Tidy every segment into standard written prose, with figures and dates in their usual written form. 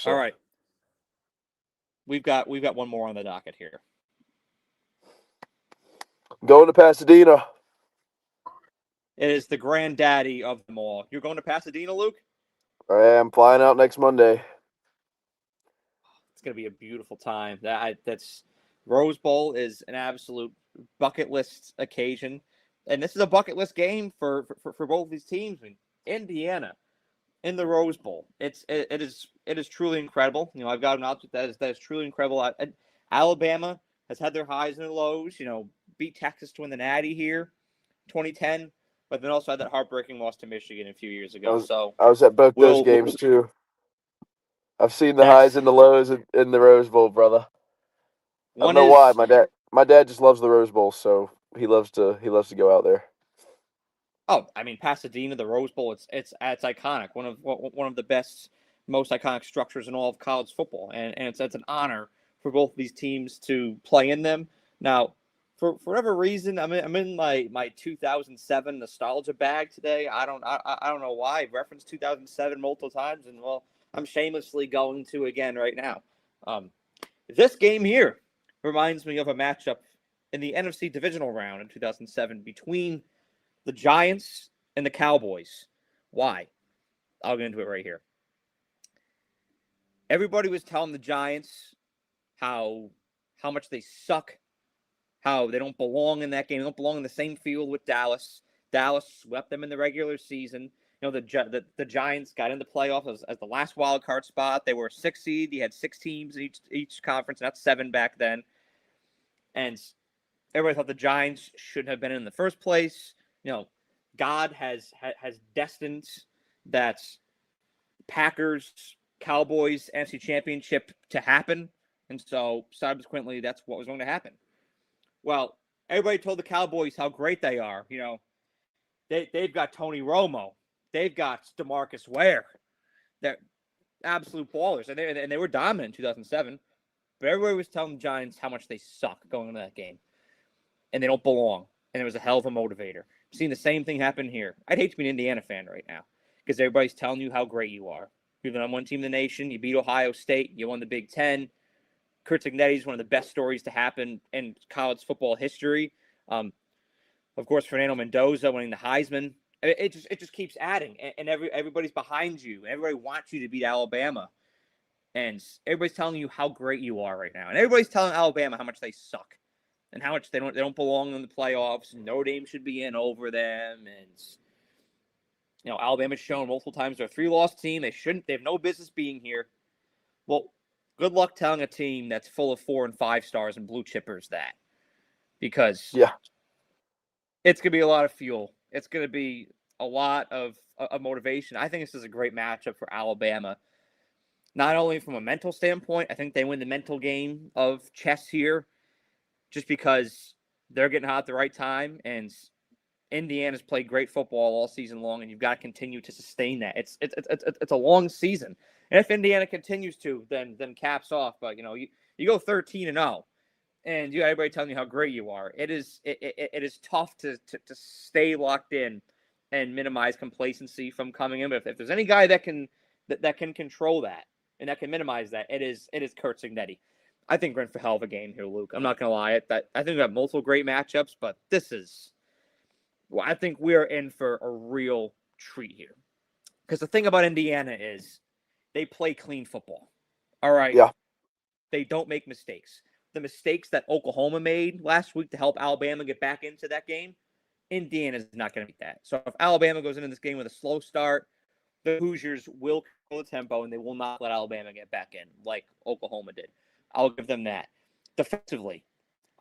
All So right. We've got one more on the docket here. going to Pasadena. It is the granddaddy of them all. You're going to Pasadena, Luke? I am flying out next Monday. It's going to be a beautiful time. That's Rose Bowl is an absolute bucket list occasion, and this is a bucket list game for both these teams. I mean, Indiana in the Rose Bowl. It is truly incredible. I've got an object that is truly incredible. Alabama has had their highs and their lows. Beat Texas to win the Natty here, 2010, but then also had that heartbreaking loss to Michigan a few years ago. I was at both those games too. I've seen the highs and the lows in the Rose Bowl, brother. I don't know why. My dad just loves the Rose Bowl, so he loves to go out there. Oh, I mean Pasadena, the Rose Bowl. It's iconic. One of the best, most iconic structures in all of college football, and it's an honor for both these teams to play in them. Now, for whatever reason, I'm in my 2007 nostalgia bag today. I don't know why. I've referenced 2007 multiple times, and well, I'm shamelessly going to again right now. This game here reminds me of a matchup in the NFC divisional round in 2007 between the Giants and the Cowboys. Why? I'll get into it right here. Everybody was telling the Giants how much they suck, how they don't belong in that game. They don't belong in the same field with Dallas. Dallas swept them in the regular season. The Giants got in the playoffs as the last wild card spot. They were a 6 seed. You had 6 teams in each conference. That's 7 back then. And everybody thought the Giants shouldn't have been in the first place. God has destined that Packers Cowboys NFC Championship to happen, and so subsequently that's what was going to happen. Well, everybody told the Cowboys how great they are. They've got Tony Romo, they've got DeMarcus Ware, they're absolute ballers, and they were dominant in 2007. But everybody was telling the Giants how much they suck going into that game, and they don't belong. And it was a hell of a motivator. I'm seeing the same thing happen here. I'd hate to be an Indiana fan right now because everybody's telling you how great you are. You're the number 1 team in the nation. You beat Ohio State. You won the Big Ten. Kurt Cignetti is one of the best stories to happen in college football history. Of course, Fernando Mendoza winning the Heisman. It just keeps adding, and everybody's behind you. Everybody wants you to beat Alabama, and everybody's telling you how great you are right now, and everybody's telling Alabama how much they suck. And how much they don't belong in the playoffs. Notre Dame should be in over them, and Alabama's shown multiple times they're a 3-loss team. They have no business being here. Well, good luck telling a team that's full of 4 and 5 stars and blue chippers that, because it's gonna be a lot of fuel. It's gonna be a lot of motivation. I think this is a great matchup for Alabama. Not only from a mental standpoint, I think they win the mental game of chess here. Just because they're getting hot at the right time, and Indiana's played great football all season long, and you've got to continue to sustain that. It's a long season, and if Indiana continues to, then caps off. But you go 13-0, and you got everybody telling you how great you are. It is tough to stay locked in and minimize complacency from coming in. But if there's any guy that can control that and that can minimize that, it is Kurt Cignetti. I think we're in for a hell of a game here, Luke. I'm not going to lie. I think we have multiple great matchups, but I think we're in for a real treat here. Because the thing about Indiana is they play clean football. All right? Yeah. They don't make mistakes. The mistakes that Oklahoma made last week to help Alabama get back into that game, Indiana's not going to make that. So if Alabama goes into this game with a slow start, the Hoosiers will control the tempo, and they will not let Alabama get back in like Oklahoma did. I'll give them that. Defensively,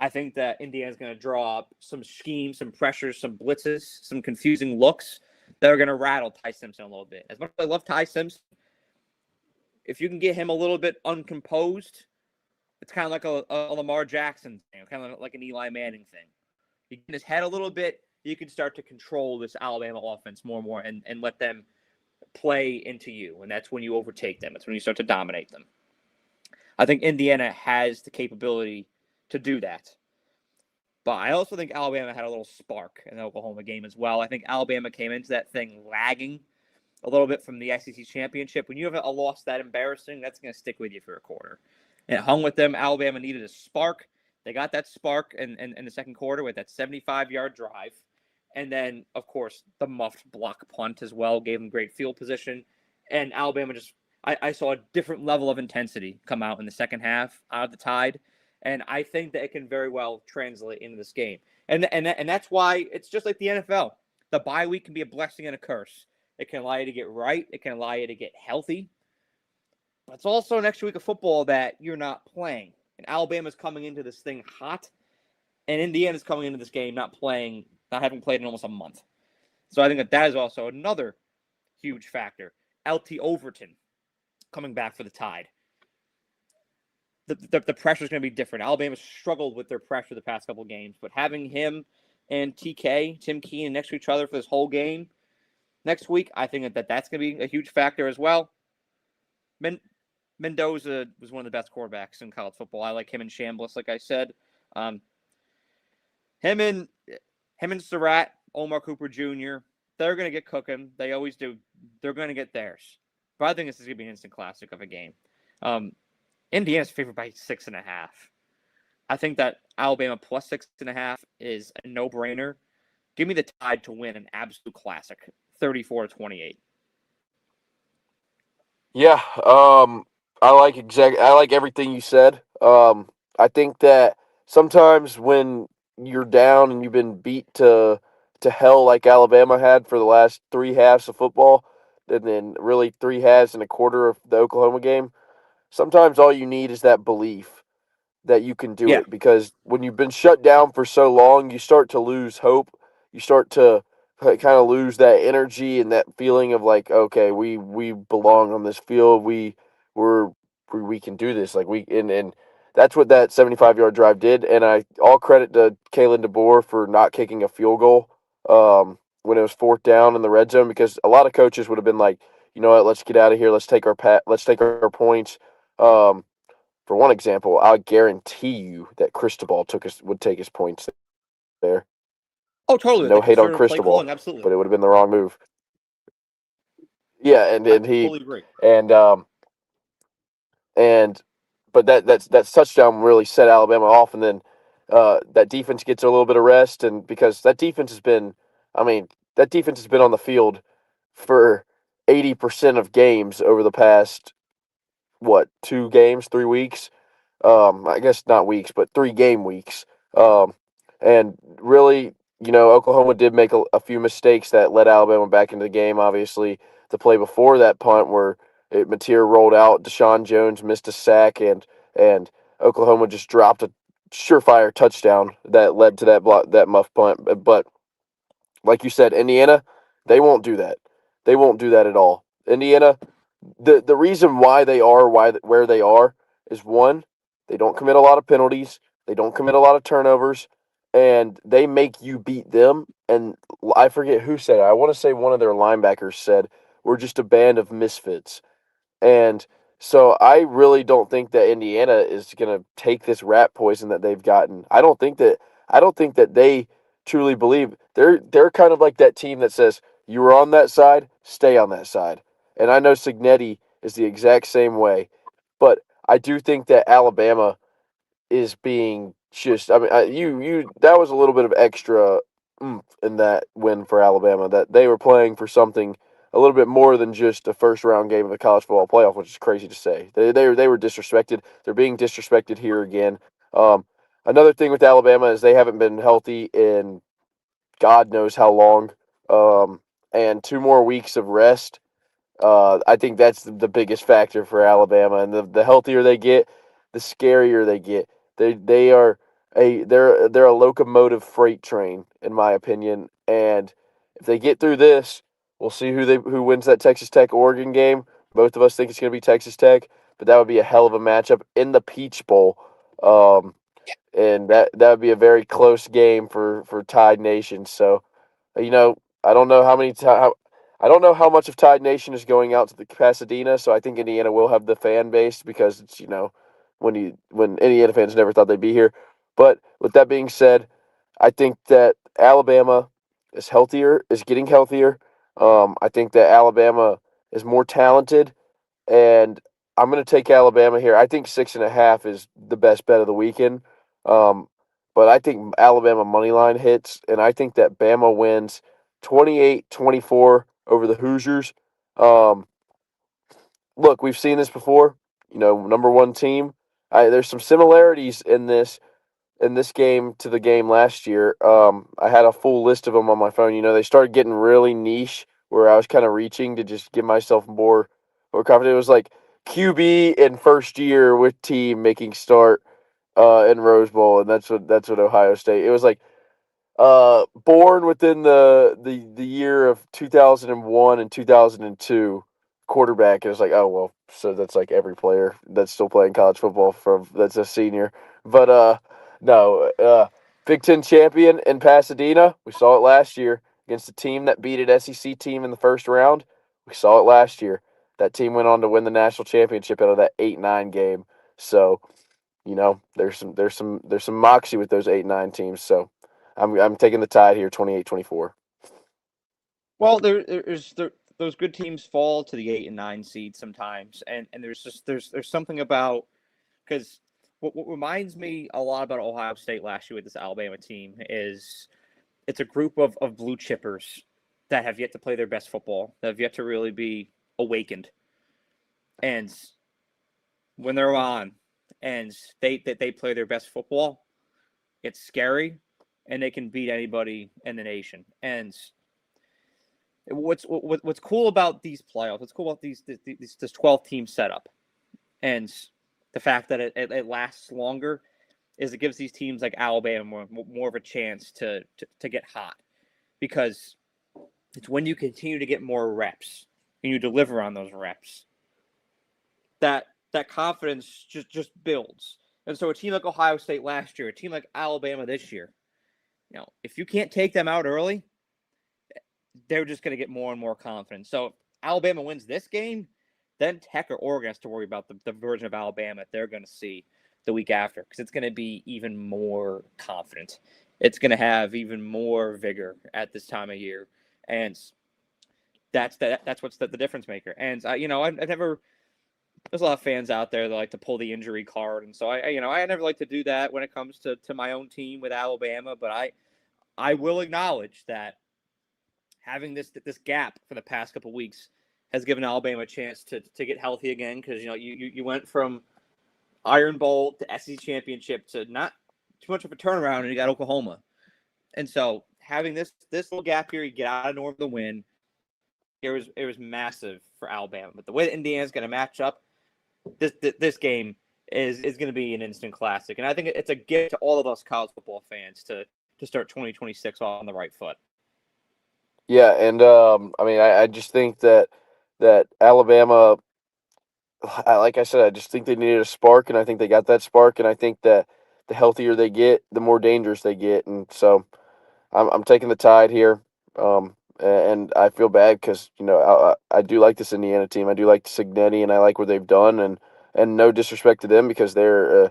I think that Indiana's going to draw up some schemes, some pressures, some blitzes, some confusing looks that are going to rattle Ty Simpson a little bit. As much as I love Ty Simpson, if you can get him a little bit uncomposed, it's kind of like a Lamar Jackson thing, kind of like an Eli Manning thing. You get in his head a little bit, you can start to control this Alabama offense more and more and let them play into you. And that's when you overtake them. That's when you start to dominate them. I think Indiana has the capability to do that. But I also think Alabama had a little spark in the Oklahoma game as well. I think Alabama came into that thing lagging a little bit from the SEC championship. When you have a loss that embarrassing, that's going to stick with you for a quarter. And it hung with them. Alabama needed a spark. They got that spark in the second quarter with that 75-yard drive. And then, of course, the muffed block punt as well gave them great field position. And Alabama just, I saw a different level of intensity come out in the second half out of the Tide. And I think that it can very well translate into this game. And that's why it's just like the NFL. The bye week can be a blessing and a curse. It can allow you to get right. It can allow you to get healthy. But it's also an extra week of football that you're not playing. And Alabama's coming into this thing hot. And Indiana's coming into this game not playing, not having played in almost a month. So I think that is also another huge factor. LT Overton coming back for the Tide. The pressure is going to be different. Alabama struggled with their pressure the past couple games, but having him and TK, Tim Keenan, next to each other for this whole game next week, I think that's going to be a huge factor as well. Mendoza was one of the best quarterbacks in college football. I like him and Chambliss, like I said. Him and Surratt, Omar Cooper Jr., they're going to get cooking. They always do. They're going to get theirs. But I think this is going to be an instant classic of a game. Indiana's favored by 6.5. I think that Alabama plus 6.5 is a no-brainer. Give me the Tide to win an absolute classic, 34-28. Yeah, I like everything you said. I think that sometimes when you're down and you've been beat to hell like Alabama had for the last three halves of football, and then really three halves and a quarter of the Oklahoma game, sometimes all you need is that belief that you can do Yeah. it, because when you've been shut down for so long, you start to lose hope. You start to kind of lose that energy and that feeling of like, okay, we belong on this field. We can do this. Like and that's what that 75-yard drive did. And all credit to Kalen DeBoer for not kicking a field goal when it was fourth down in the red zone, because a lot of coaches would have been like, you know what, let's get out of here. Let's take our points. For one example, I guarantee you that Cristobal would take his points there. Oh, totally. No The hate on conservative play Cristobal, calling, absolutely. but it would have been the wrong move. Yeah, and I he fully agree. and and but that touchdown really set Alabama off, and then that defense gets a little bit of rest, and because that defense has been, I mean, that defense has been on the field for 80% of games over the past 3 weeks. I guess not weeks, but 3 game weeks. And really, Oklahoma did make a few mistakes that led Alabama back into the game. Obviously, the play before that punt where Mateer rolled out, Deshaun Jones missed a sack, and Oklahoma just dropped a surefire touchdown that led to that muff punt. But like you said, Indiana, they won't do that. They won't do that at all. Indiana, the reason why they are where they are is, one, they don't commit a lot of penalties, they don't commit a lot of turnovers, and they make you beat them. And I forget who said it. I want to say one of their linebackers said, "We're just a band of misfits." And so I really don't think that Indiana is going to take this rat poison that they've gotten. I don't think that they truly believe. They're kind of like that team that says, "You were on that side, stay on that side." And I know Signetti is the exact same way, but I do think that Alabama is being just. I mean, you that was a little bit of extra in that win for Alabama, that they were playing for something a little bit more than just a first round game of the college football playoff, which is crazy to say. They were disrespected. They're being disrespected here again. Another thing with Alabama is they haven't been healthy in God knows how long, and 2 more weeks of rest. I think that's the biggest factor for Alabama, and the healthier they get, the scarier they get. They're a locomotive freight train, in my opinion. And if they get through this, we'll see who wins that Texas Tech Oregon game. Both of us think it's going to be Texas Tech, but that would be a hell of a matchup in the Peach Bowl. And that would be a very close game for Tide Nation. So, I don't know I don't know how much of Tide Nation is going out to the Pasadena. So I think Indiana will have the fan base, because it's when Indiana fans never thought they'd be here. But with that being said, I think that Alabama is getting healthier. I think that Alabama is more talented, and I'm going to take Alabama here. I think 6.5 is the best bet of the weekend. Um, but I think Alabama money line hits, and I think that Bama wins 28-24 over the Hoosiers. Um, Look, we've seen this before. Number one team. There's some similarities in this game to the game last year. I had a full list of them on my phone. They started getting really niche where I was kind of reaching to just give myself more confidence. It was like QB in first year with team making start in Rose Bowl, and that's what Ohio State. It was like born within the year of 2001 and 2002 quarterback. It was like, oh well, so that's like every player that's still playing college football from that's a senior. But no, Big Ten champion in Pasadena. We saw it last year against a team that beat an SEC team in the first round. We saw it last year. That team went on to win the national championship out of that 8-9 game. So there's some moxie with those 8-9 teams. So I'm taking the Tide here, 28-24. Well, those good teams fall to the 8 and 9 seed sometimes, and there's something about because what reminds me a lot about Ohio State last year with this Alabama team is it's a group of blue chippers that have yet to play their best football, that have yet to really be awakened, and when they're on and they play their best football, it's scary, and they can beat anybody in the nation. And what's cool about these playoffs? What's cool about this 12-team setup, and the fact that it lasts longer, is it gives these teams like Alabama more of a chance to get hot, because it's when you continue to get more reps and you deliver on those reps that confidence just builds. And so a team like Ohio State last year, a team like Alabama this year, if you can't take them out early, they're just going to get more and more confident. So if Alabama wins this game, then Tech or Oregon has to worry about the version of Alabama that they're going to see the week after, because it's going to be even more confident. It's going to have even more vigor at this time of year, and that's what's the difference maker. And I've never. There's a lot of fans out there that like to pull the injury card, and so I never like to do that when it comes to my own team with Alabama. But I will acknowledge that having this gap for the past couple of weeks has given Alabama a chance to get healthy again, because you went from Iron Bowl to SEC championship to not too much of a turnaround, and you got Oklahoma, and so having this little gap here, you get out of North the win. It was massive for Alabama, but the way that Indiana's going to match up, this game is going to be an instant classic, and I think it's a gift to all of us college football fans to start 2026 on the right foot. Yeah, and I just think that Alabama, like I said, I just think they needed a spark, and I think they got that spark, and I think that the healthier they get, the more dangerous they get, and so I'm taking the Tide here. And I feel bad because I do like this Indiana team. I do like Signetti, and I like what they've done, and no disrespect to them because they're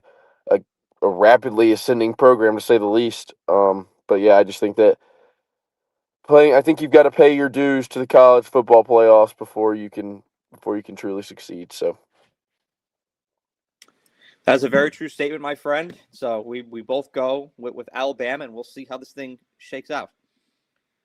a rapidly ascending program to say the least. But yeah, I just think that I think you've got to pay your dues to the college football playoffs before you can truly succeed. So That's a very true statement, my friend. So we both go with Alabama, and we'll see how this thing shakes out.